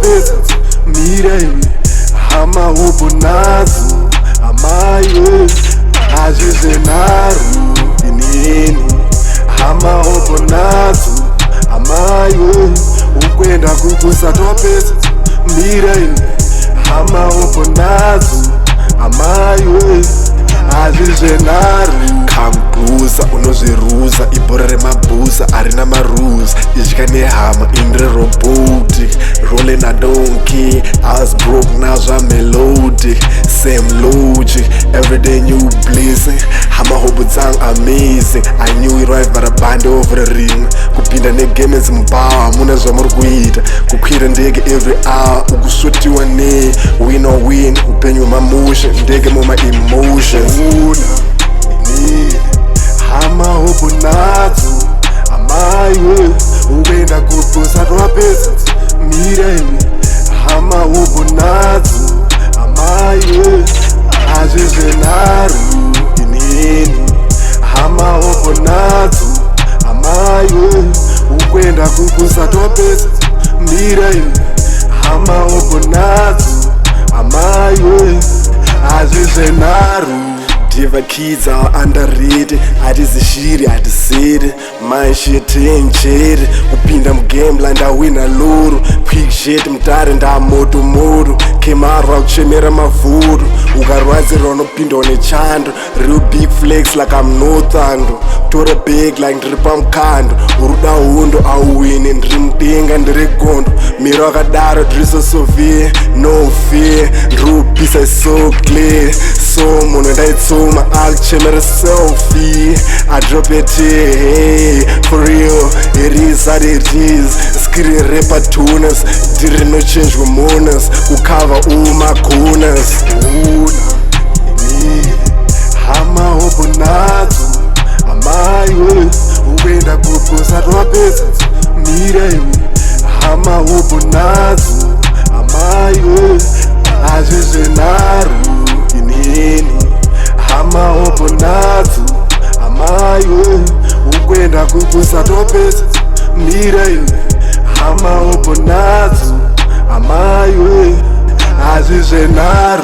wapedza mira iwe hama hobho nadzo amaihwe hazvisi zvenharo inini hama hobho nadzo amaihwe UKuenda kupi usati wapedza mira iwe hama hobho nadzo amaihwe hazvisi zvenharo kambuza unozvi ruza Ibhora remabhuza harina marules Idya nehama ndiri robotic rolling a donkey I was broke now zvamelodic same logic everyday new blessing hama hobho dzangu amazing I knew it right but a band over the ring kupinda negame Zimbabwe hamuna zvamuri kuita kukwira ndege every hour ukusvotiwa ne win or win upenyu hwemamotion ndege muma emotions hama hobho nadzo amaihwe UKuenda kupi usati wapedza mira iwe hama hobho nadzo amaihwe hazvisi zvenharo inini hama hobho nadzo amaihwe UKuenda kupi usati wapedza mira iwe hama hobho nadzo amaihwe hazvisi zvenharo Diva kids are underrated hatizishiri hatisiri my shit ain't shady kupinda mugame landawina luru quick shit Mutare ndamoto kemarwa kuchemera mavhuru ukarwadzirwa unopindwa nechando real big flex like I'm no thando tora big like ndiri pamukando uruda hundo auwini ndiri mudenga ndiri gondo mira wakadaro ndirisosovie no fear ndirupisa so clear so munhu ndaitsoma akuchemera selfie I drop it hey for real it is what it is skiri rapper tuners ndiri no change hormones kukava umagunas hama hobho nadzo amaihwe UKuenda kupi usati wapedza mira iwe hama hobho nadzo amaihwe hazvisi zvenharo inini hama hobho nadzo amaihwe UKuenda kupi usati wapedza mira iwe hama hobho nadzo amaihwe hazvisi zvenharo